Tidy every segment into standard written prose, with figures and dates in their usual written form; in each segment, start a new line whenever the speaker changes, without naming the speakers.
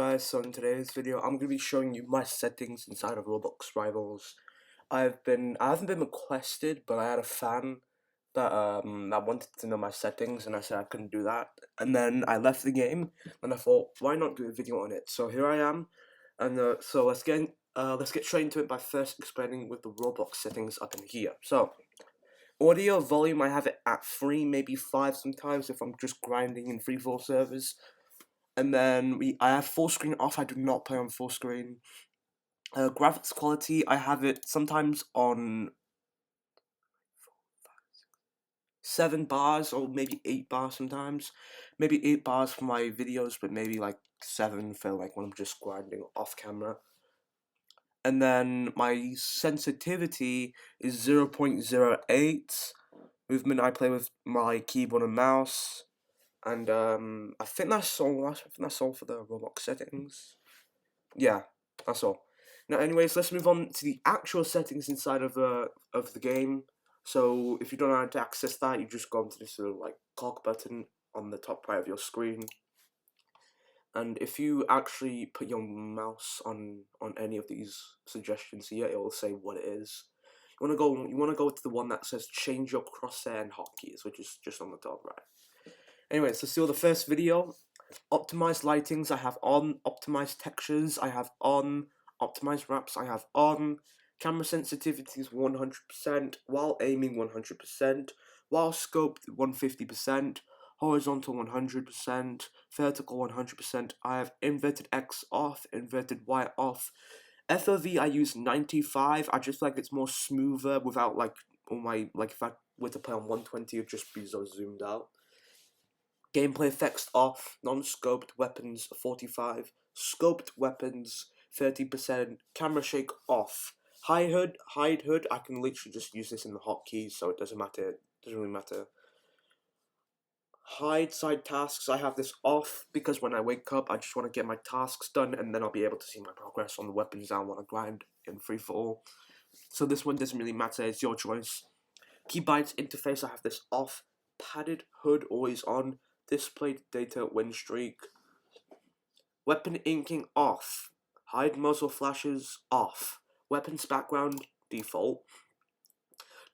guys, so in today's video I'm going to be showing you my settings inside of Roblox Rivals. I haven't been requested, but I had a fan that wanted to know my settings, and I said I couldn't do that. And then I left the game, and I thought, why not do a video on it? So here I am, and so let's get straight into it by first explaining with the Roblox settings up in here. So audio volume, I have it at 3, maybe 5 sometimes if I'm just grinding in free-for-all servers. And then I have full screen off. I do not play on full screen. Graphics quality, I have it sometimes on 7 bars or maybe 8 bars sometimes. Maybe 8 bars for my videos, but maybe like 7 for like when I'm just grinding off camera. And then my sensitivity is 0.08. Movement, I play with my keyboard and mouse. And I think that's all. I think that's all for the Roblox settings. Yeah, that's all. Now, anyways, let's move on to the actual settings inside of the game. So, if you don't know how to access that, you just go into this little like clock button on the top right of your screen. And if you actually put your mouse on any of these suggestions here, it will say what it is. You wanna go to the one that says change your crosshair and hotkeys, which is just on the top right. Anyways, let's do the first video. Optimized lightings I have on, optimized textures I have on, optimized wraps I have on, camera sensitivity is 100%, while aiming 100%, while scoped 150%, horizontal 100%, vertical 100%, I have inverted X off, inverted Y off. FOV I use 95, I just feel like it's more smoother without like all my, like if I were to play on 120 it'd just be so zoomed out. Gameplay effects off, non-scoped weapons 45, scoped weapons 30%, camera shake off. Hide hood, I can literally just use this in the hotkeys, so it doesn't really matter. Hide side tasks, I have this off because when I wake up I just want to get my tasks done and then I'll be able to see my progress on the weapons I want to grind in free-for-all. So this one doesn't really matter, it's your choice. Keybites interface, I have this off. Padded hood always on. Display data win streak. Weapon inking off. Hide muzzle flashes off. Weapons background default.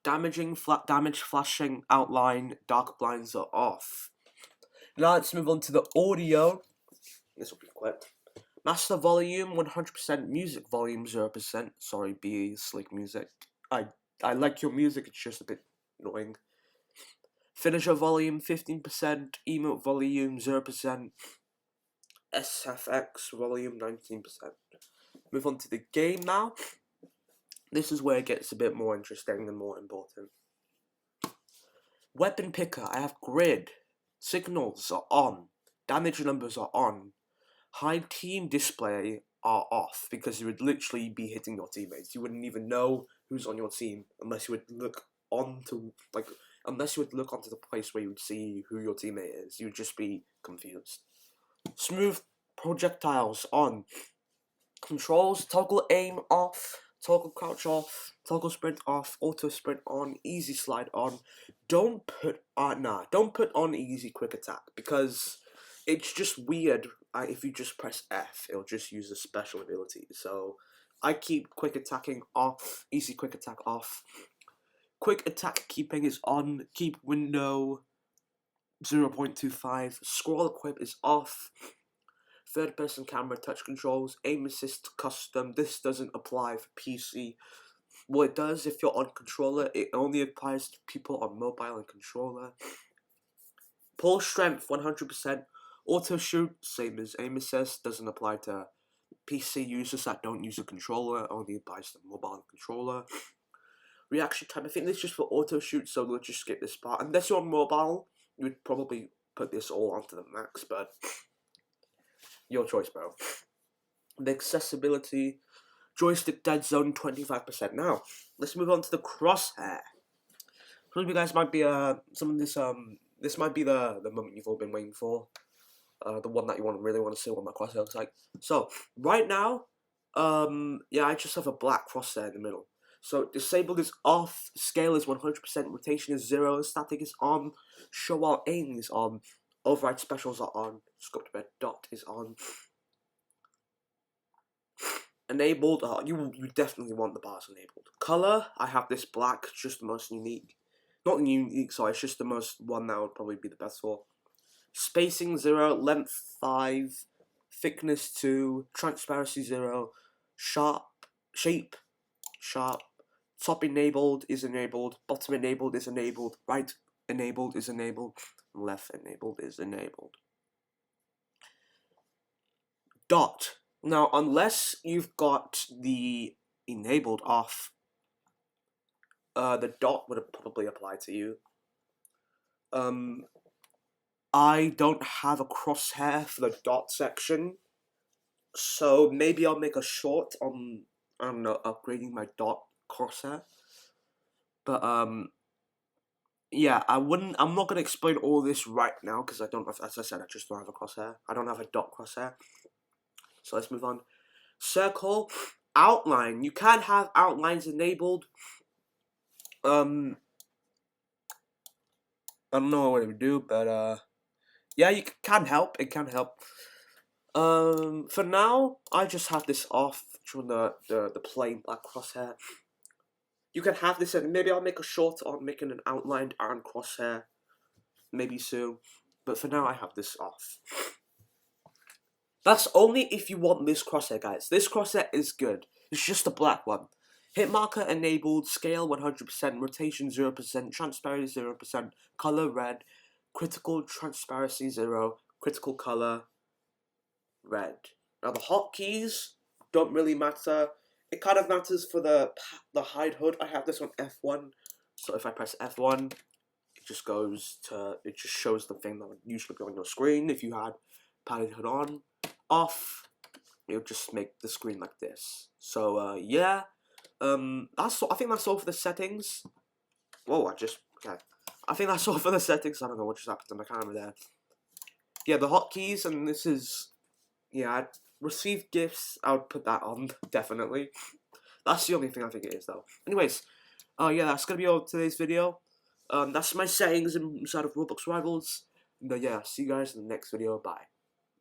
Damage flashing outline dark blinds are off. Now let's move on to the audio. This will be quick. Master volume 100%, music volume 0%. Sorry, BE Slick Music. I like your music, it's just a bit annoying. Finisher volume 15%, emote volume 0%, SFX volume 19%. Move on to the game now. This is where it gets a bit more interesting and more important. Weapon picker, I have grid. Signals are on. Damage numbers are on. Hide team display are off because you would literally be hitting your teammates. You wouldn't even know who's on your team unless you would look onto the place where you would see who your teammate is. You'd just be confused. Smooth projectiles on. Controls, toggle aim off, toggle crouch off, toggle sprint off, auto sprint on, easy slide on. Don't put on easy quick attack because it's just weird. If you just press F, it'll just use a special ability. So I keep quick attacking off, easy quick attack off. Quick attack keeping is on, keep window 0.25, scroll equip is off, third person camera touch controls, aim assist custom, this doesn't apply for PC. What it does if you're on controller, it only applies to people on mobile and controller. Pull strength 100%, auto shoot, same as aim assist, doesn't apply to PC users that don't use a controller, only applies to mobile and controller. Reaction time, I think this is just for auto shoot, so we'll just skip this part. Unless you're on mobile, you would probably put this all onto the max, but your choice, bro. The accessibility, joystick dead zone 25%. Now, let's move on to the crosshair. Some of you guys might be this might be the moment you've all been waiting for. The one that you really want to see what my crosshair looks like. So right now, yeah, I just have a black crosshair in the middle. So disabled is off, scale is 100%, rotation is 0, static is on, show while aiming is on, override specials are on, scoped red dot is on. Enabled, you definitely want the bars enabled. Color, I have this black, it's just the most unique. Not unique, sorry, it's just the most one that would probably be the best for. Spacing 0, length 5, thickness 2, transparency 0, shape, sharp, top enabled is enabled, bottom enabled is enabled, right enabled is enabled, left enabled is enabled. Dot. Now, unless you've got the enabled off, the dot would probably apply to you. I don't have a crosshair for the dot section, so maybe I'll make a short on, I don't know, upgrading my dot crosshair. But, yeah, I'm not gonna explain all this right now, because I don't, as I said, I just don't have a crosshair. I don't have a dot crosshair. So let's move on. Circle, outline. You can have outlines enabled. I don't know what it would do, but yeah, you can help. It can help. For now, I just have this off during the plain black crosshair. You can have this, and maybe I'll make a short on making an outlined iron crosshair, maybe soon. But for now, I have this off. That's only if you want this crosshair, guys. This crosshair is good. It's just a black one. Hit marker enabled, scale 100%, rotation 0%, transparency 0%, color red, critical transparency 0, critical color red. Now the hotkeys don't really matter. It kind of matters for the hide hood. I have this on F1, so if I press F1, it just shows the thing that would usually be on your screen if you had padded hood on. Off, it'll just make the screen like this. So yeah, I think that's all for the settings. Whoa, okay. I think that's all for the settings. I don't know what just happened to my camera there. Yeah, the hotkeys, and this is, yeah, I received gifts. I would put that on, definitely. That's the only thing I think it is, though. Anyways, yeah, that's gonna be all today's video. That's my settings inside of Roblox Rivals. And yeah, see you guys in the next video. Bye.